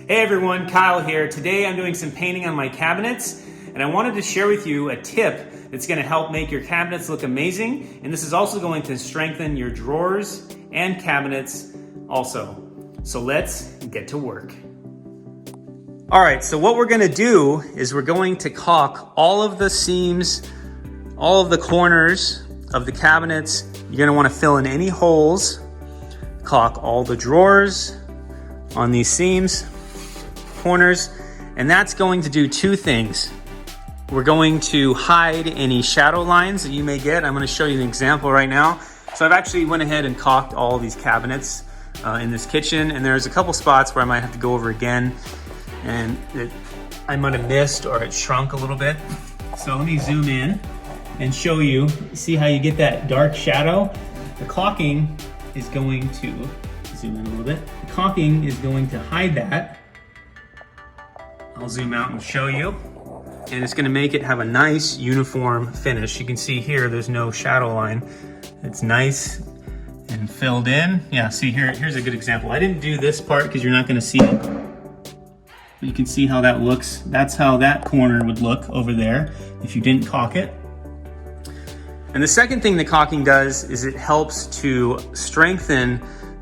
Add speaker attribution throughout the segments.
Speaker 1: Hey everyone, Kyle here. Today I'm doing some painting on my cabinets, and I wanted to share with you a tip that's going to help make your cabinets look amazing, and this is also going to strengthen your drawers and cabinets also. So let's get to work. All right, so what we're going to do is we're going to caulk all of the seams, all of the corners of the cabinets. You're going to want to fill in any holes, caulk all the drawers on these seams, corners, and that's going to do two things. We're going to hide any shadow lines that you may get. I'm going to show you an example right now. So I've actually went ahead and caulked all these cabinets in this kitchen, and there's a couple spots where I might have to go over again, and I might have missed or it shrunk a little bit. So let me zoom in and show you. See how you get that dark shadow? The caulking is going to, zoom in a little bit. The caulking is going to hide that. I'll zoom out and show you. And it's gonna make it have a nice uniform finish. You can see here, there's no shadow line. It's nice and filled in. Yeah, see here, here's a good example. I didn't do this part because you're not gonna see it. But you can see how that looks. That's how that corner would look over there if you didn't caulk it. And the second thing the caulking does is it helps to strengthen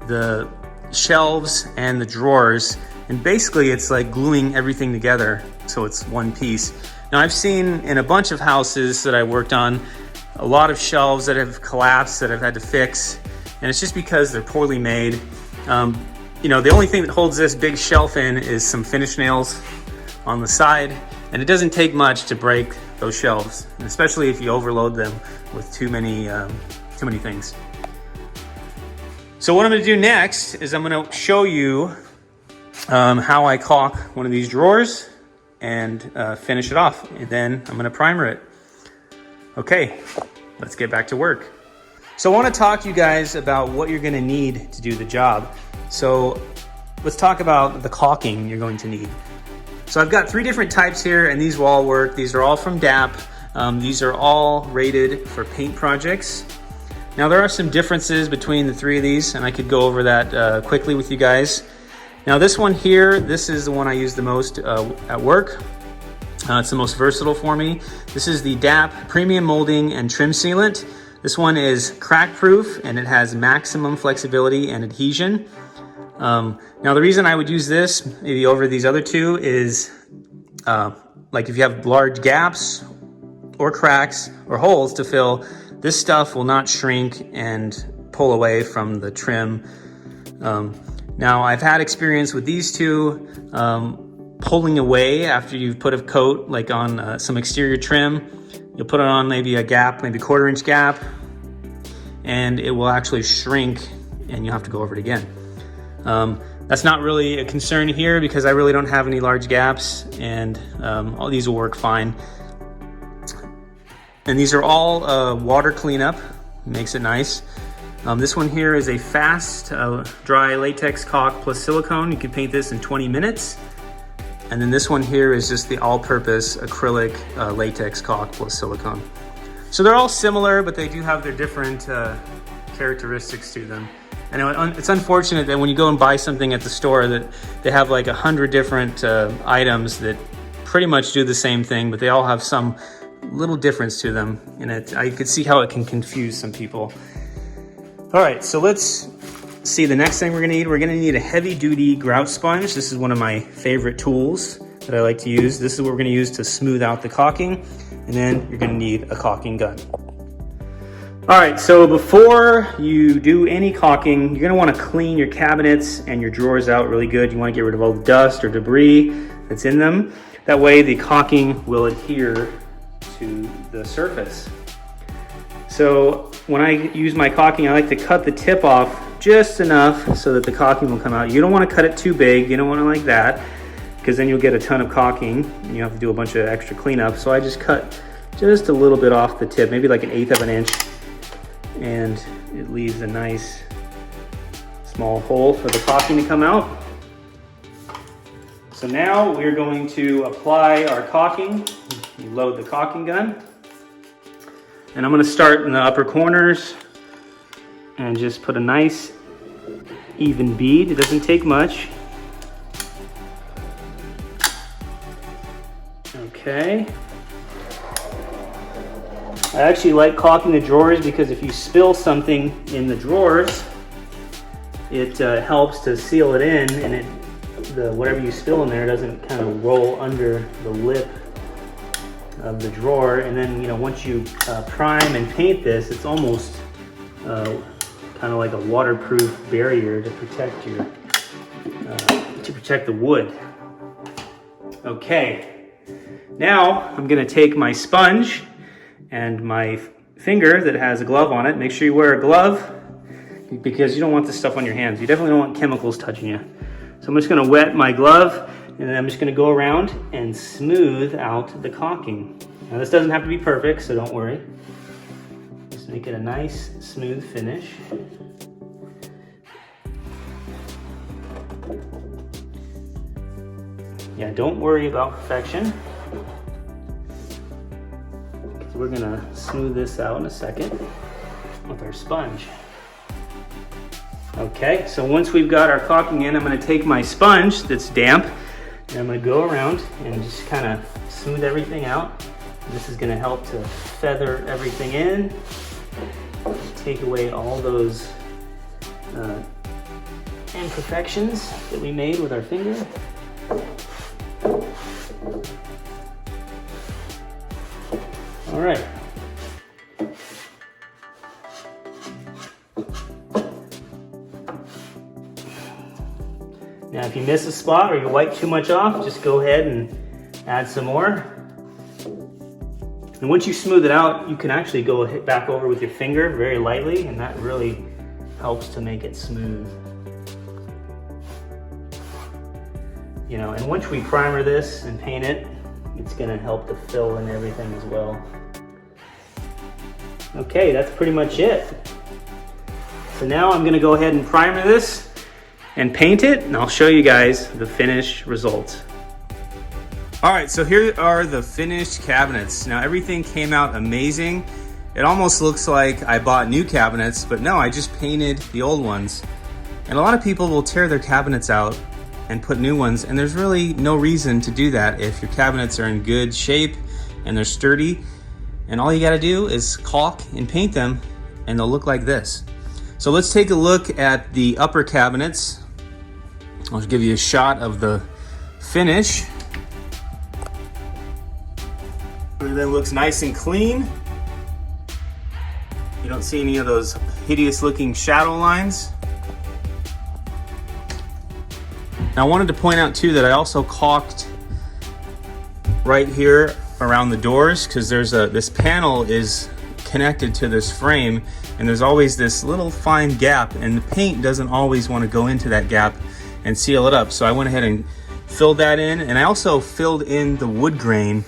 Speaker 1: the shelves and the drawers. And basically it's like gluing everything together so it's one piece. Now I've seen in a bunch of houses that I worked on, a lot of shelves that have collapsed that I've had to fix. And it's just because they're poorly made. You know, the only thing that holds this big shelf in is some finish nails on the side. And it doesn't take much to break those shelves, especially if you overload them with too many things. So what I'm gonna do next is I'm gonna show you how I caulk one of these drawers and finish it off. And then I'm gonna primer it. Okay, let's get back to work. So I wanna talk to you guys about what you're gonna need to do the job. So let's talk about the caulking you're going to need. So I've got 3 different types here, and these will all work. These are all from DAP. These are all rated for paint projects. Now there are some differences between the 3 of these, and I could go over that quickly with you guys. Now this one here, this is the one I use the most at work. It's the most versatile for me. This is the DAP Premium Molding and Trim Sealant. This one is crack proof, and it has maximum flexibility and adhesion. Now the reason I would use this maybe over these other 2 is like if you have large gaps or cracks or holes to fill, this stuff will not shrink and pull away from the trim. Now I've had experience with these 2 pulling away after you've put a coat like on some exterior trim. You'll put it on maybe a gap, maybe 1/4 inch gap, and it will actually shrink and you'll have to go over it again. That's not really a concern here because I really don't have any large gaps, and all these will work fine. And these are all water cleanup, makes it nice. This one here is a fast dry latex caulk plus silicone. You can paint this in 20 minutes. And then this one here is just the all-purpose acrylic latex caulk plus silicone. So they're all similar, but they do have their different characteristics to them. And it's unfortunate that when you go and buy something at the store that they have like 100 different items that pretty much do the same thing, but they all have some little difference to them. And I could see how it can confuse some people. All right, so let's see the next thing we're gonna need. We're gonna need a heavy duty grout sponge. This is one of my favorite tools that I like to use. This is what we're gonna use to smooth out the caulking. And then you're gonna need a caulking gun. All right, so before you do any caulking, you're gonna wanna clean your cabinets and your drawers out really good. You wanna get rid of all the dust or debris that's in them. That way the caulking will adhere to the surface. So when I use my caulking, I like to cut the tip off just enough so that the caulking will come out. You don't wanna cut it too big, you don't want it like that, because then you'll get a ton of caulking and you have to do a bunch of extra cleanup. So I just cut just a little bit off the tip, maybe like 1/8 of an inch. And it leaves a nice small hole for the caulking to come out. So now we're going to apply our caulking. You load the caulking gun. And I'm gonna start in the upper corners and just put a nice even bead. It doesn't take much. Okay. I actually like caulking the drawers because if you spill something in the drawers, it helps to seal it in, and whatever you spill in there doesn't kind of roll under the lip of the drawer. And then, you know, once you prime and paint this, it's almost kind of like a waterproof barrier to protect your the wood. Okay, now I'm gonna take my sponge and my finger that has a glove on it. Make sure you wear a glove because you don't want this stuff on your hands. You definitely don't want chemicals touching you. So I'm just gonna wet my glove, and then I'm just gonna go around and smooth out the caulking. Now this doesn't have to be perfect, so don't worry. Just make it a nice, smooth finish. Yeah, don't worry about perfection. We're gonna smooth this out in a second with our sponge. Okay, so once we've got our caulking in, I'm gonna take my sponge that's damp, and I'm gonna go around and just kind of smooth everything out. This is gonna help to feather everything in, take away all those imperfections that we made with our finger. All right. Now, if you miss a spot or you wipe too much off, just go ahead and add some more. And once you smooth it out, you can actually go back over with your finger very lightly, and that really helps to make it smooth. You know, and once we primer this and paint it, it's gonna help to fill in everything as well. Okay, that's pretty much it. So now I'm gonna go ahead and primer this and paint it, and I'll show you guys the finished results. All right, so here are the finished cabinets. Now everything came out amazing. It almost looks like I bought new cabinets, but no, I just painted the old ones. And a lot of people will tear their cabinets out and put new ones, and there's really no reason to do that if your cabinets are in good shape and they're sturdy. And all you gotta do is caulk and paint them, and they'll look like this. So let's take a look at the upper cabinets. I'll give you a shot of the finish. Everything looks nice and clean. You don't see any of those hideous looking shadow lines. Now I wanted to point out too that I also caulked right here around the doors, because there's this panel is connected to this frame, and there's always this little fine gap, and the paint doesn't always want to go into that gap and seal it up. So I went ahead and filled that in, and I also filled in the wood grain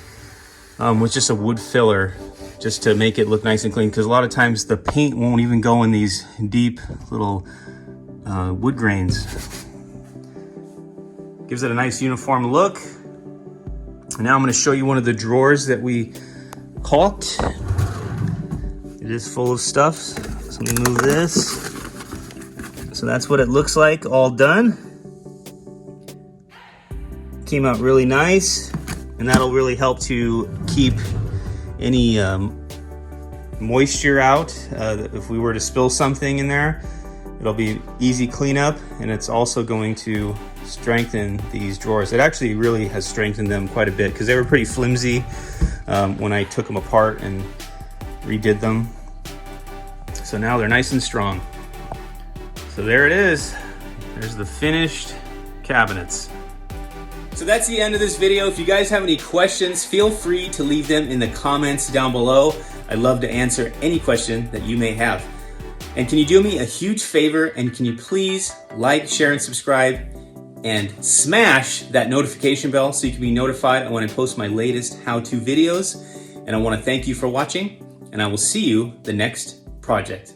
Speaker 1: with just a wood filler, just to make it look nice and clean, because a lot of times the paint won't even go in these deep little wood grains. Gives it a nice uniform look. And now I'm going to show you one of the drawers that we caulked. It is full of stuff, so let me move this. So that's what it looks like all done. Came out really nice, and that'll really help to keep any moisture out. If we were to spill something in there, it'll be easy cleanup, and it's also going to strengthen these drawers. It actually really has strengthened them quite a bit, because they were pretty flimsy when I took them apart and redid them. So now they're nice and strong. So there it is. There's the finished cabinets. So that's the end of this video. If you guys have any questions, feel free to leave them in the comments down below. I'd love to answer any question that you may have. And can you do me a huge favor, and can you please like, share, and subscribe, and smash that notification bell so you can be notified when I post my latest how-to videos. And I want to thank you for watching, and I will see you the next project.